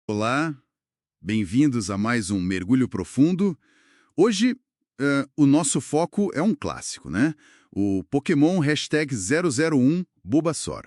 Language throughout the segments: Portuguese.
Olá, bem-vindos a mais um Mergulho Profundo. Hoje, o nosso foco é um clássico, né? O Pokémon #001 Bulbasaur.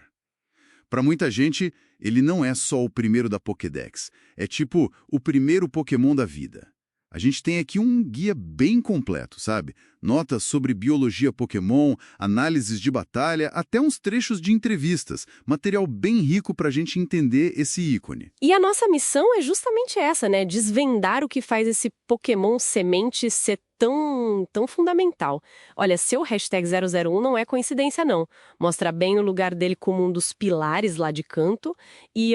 Para muita gente, ele não é só o primeiro da Pokédex, é tipo o primeiro Pokémon da vida. A gente tem aqui um guia bem completo, sabe? Notas sobre biologia Pokémon, análises de batalha, até uns trechos de entrevistas. Material bem rico para a gente entender esse ícone. E a nossa missão é justamente essa, né? Desvendar o que faz esse Pokémon semente ser tão fundamental. Olha, seu #001 não é coincidência, não. Mostra bem o lugar dele como um dos pilares lá de canto. E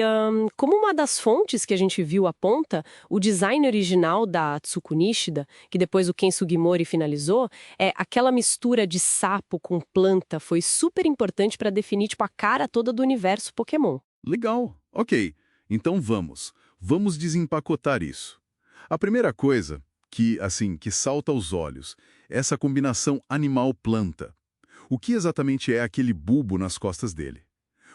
como uma das fontes que a gente viu aponta, o design original da Atsuko Nishida, que depois o Ken Sugimori finalizou, aquela mistura de sapo com planta foi super importante para definir tipo, a cara toda do universo Pokémon. Legal, ok. Então vamos desempacotar isso. A primeira coisa que salta aos olhos, é essa combinação animal-planta. O que exatamente é aquele bulbo nas costas dele?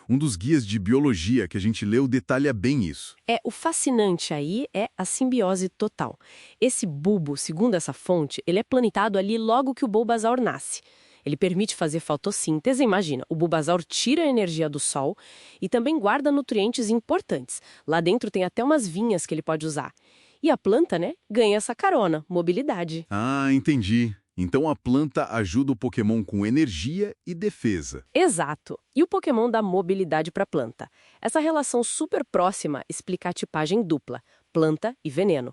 Um dos guias de biologia que a gente leu detalha bem isso. O fascinante aí é a simbiose total. Esse bulbo, segundo essa fonte, ele é plantado ali logo que o Bulbasaur nasce. Ele permite fazer fotossíntese, imagina, o Bulbasaur tira a energia do sol e também guarda nutrientes importantes. Lá dentro tem até umas vinhas que ele pode usar. E a planta, né, ganha essa carona, mobilidade. Ah, entendi. Então a planta ajuda o Pokémon com energia e defesa. Exato. E o Pokémon dá mobilidade para a planta. Essa relação super próxima explica a tipagem dupla, planta e veneno.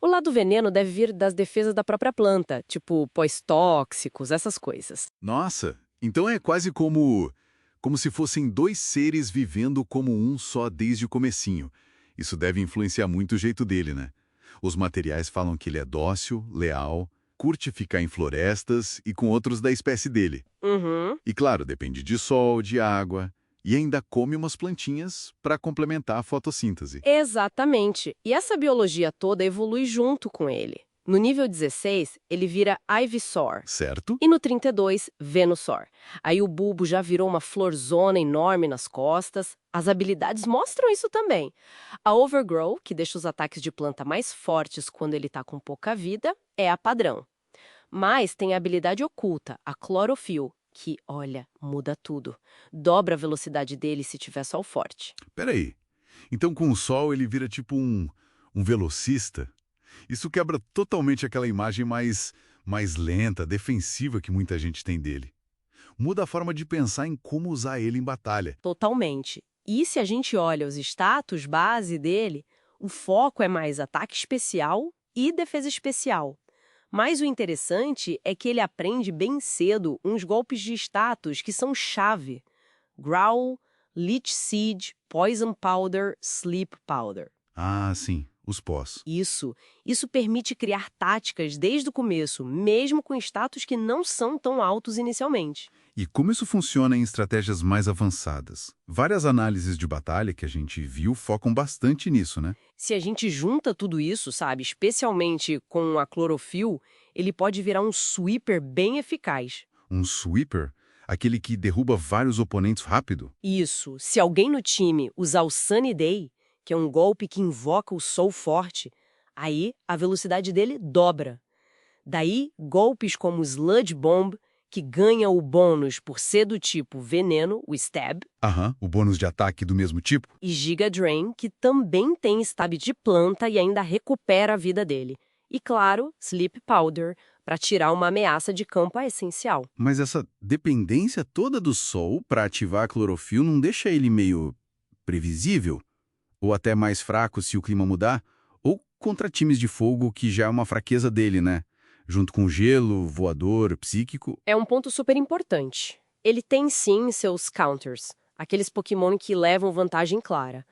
O lado veneno deve vir das defesas da própria planta, tipo pós-tóxicos, essas coisas. Nossa, então é quase como se fossem dois seres vivendo como um só desde o comecinho. Isso deve influenciar muito o jeito dele, né? Os materiais falam que ele é dócil, leal, curte ficar em florestas e com outros da espécie dele. Uhum. E claro, depende de sol, de água, e ainda come umas plantinhas para complementar a fotossíntese. Exatamente. E essa biologia toda evolui junto com ele. No nível 16, ele vira Ivysaur. Certo? E no 32, Venusaur. Aí o bulbo já virou uma florzona enorme nas costas. As habilidades mostram isso também. A Overgrow, que deixa os ataques de planta mais fortes quando ele tá com pouca vida, é a padrão. Mas tem a habilidade oculta, a Chlorophyll, que, olha, muda tudo. Dobra a velocidade dele se tiver sol forte. Peraí. Então com o sol ele vira tipo um velocista? Isso quebra totalmente aquela imagem mais lenta, defensiva que muita gente tem dele. Muda a forma de pensar em como usar ele em batalha. Totalmente. E se a gente olha os status base dele, o foco é mais ataque especial e defesa especial. Mas o interessante é que ele aprende bem cedo uns golpes de status que são chave. Growl, Leech Seed, Poison Powder, Sleep Powder. Ah, sim, os pós. Isso permite criar táticas desde o começo, mesmo com status que não são tão altos inicialmente. E como isso funciona em estratégias mais avançadas? Várias análises de batalha que a gente viu focam bastante nisso, né? Se a gente junta tudo isso, sabe, especialmente com a Chlorophyll, ele pode virar um sweeper bem eficaz. Um sweeper, aquele que derruba vários oponentes rápido. Isso, se alguém no time usar o Sunny Day, que é um golpe que invoca o sol forte, aí a velocidade dele dobra. Daí, golpes como Sludge Bomb, que ganha o bônus por ser do tipo veneno, o Stab, Aham, o bônus de ataque do mesmo tipo. e Giga Drain, que também tem Stab de planta e ainda recupera a vida dele. E claro, Sleep Powder, para tirar uma ameaça de campo é essencial. Mas essa dependência toda do sol para ativar a clorofil não deixa ele meio previsível? Ou até mais fraco se o clima mudar? Ou contra times de fogo, que já é uma fraqueza dele, né? Junto com gelo, voador, psíquico. É um ponto super importante. Ele tem sim seus counters, aqueles Pokémon que levam vantagem clara.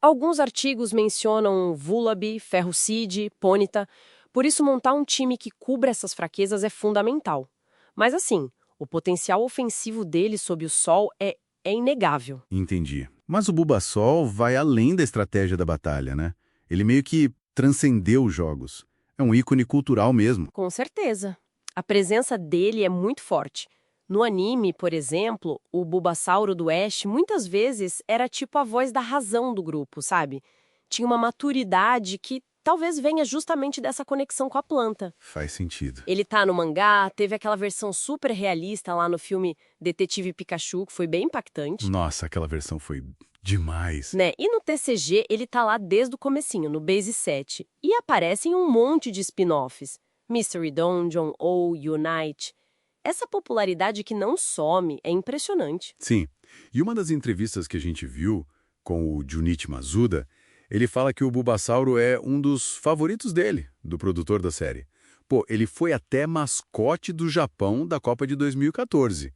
Alguns artigos mencionam Vullaby, Ferrocid, Ponyta, por isso montar um time que cubra essas fraquezas é fundamental. Mas assim, o potencial ofensivo dele sob o sol é inegável. Entendi. Mas o Bulbasaur vai além da estratégia da batalha, né? Ele meio que transcendeu os jogos. É um ícone cultural mesmo. Com certeza. A presença dele é muito forte. No anime, por exemplo, o Bulbasauro do Ash muitas vezes era tipo a voz da razão do grupo, sabe? tinha uma maturidade que talvez venha justamente dessa conexão com a planta. Faz sentido. Ele tá no mangá, teve aquela versão super realista lá no filme Detetive Pikachu, que foi bem impactante. Nossa, aquela versão foi demais. Né? E no TCG, ele tá lá desde o comecinho, no Base 7. E aparecem um monte de spin-offs. Mystery Dungeon ou Unite. Essa popularidade que não some é impressionante. Sim. E uma das entrevistas que a gente viu com o Junichi Masuda, ele fala que o Bulbasauro é um dos favoritos dele, do produtor da série. Pô, ele foi até mascote do Japão da Copa de 2014.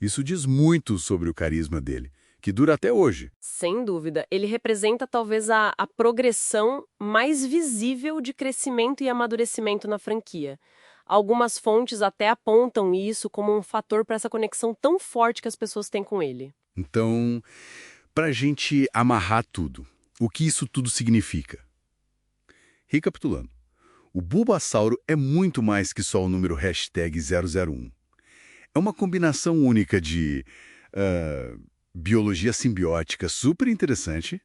Isso diz muito sobre o carisma dele, que dura até hoje. Sem dúvida, ele representa talvez a progressão mais visível de crescimento e amadurecimento na franquia. Algumas fontes até apontam isso como um fator para essa conexão tão forte que as pessoas têm com ele. Então, pra gente amarrar tudo, o que isso tudo significa? Recapitulando, o Bulbasauro é muito mais que só o número #001. É uma combinação única de biologia simbiótica super interessante,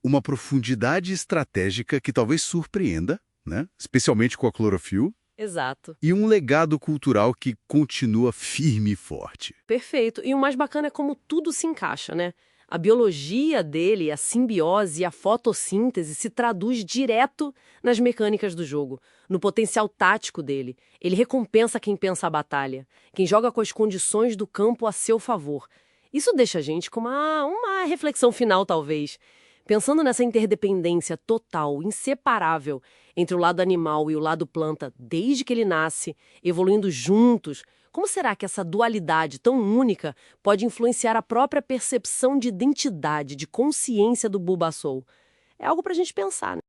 uma profundidade estratégica que talvez surpreenda, né? Especialmente com a Clorofil, Exato. e um legado cultural que continua firme e forte. Perfeito. E o mais bacana é como tudo se encaixa, né? A biologia dele, a simbiose e a fotossíntese se traduz direto nas mecânicas do jogo, no potencial tático dele. Ele recompensa quem pensa a batalha, quem joga com as condições do campo a seu favor. Isso deixa a gente com uma reflexão final, talvez. Pensando nessa interdependência total, inseparável, entre o lado animal e o lado planta, desde que ele nasce, evoluindo juntos, como será que essa dualidade tão única pode influenciar a própria percepção de identidade, de consciência do Bulbasaur? É algo pra gente pensar, né?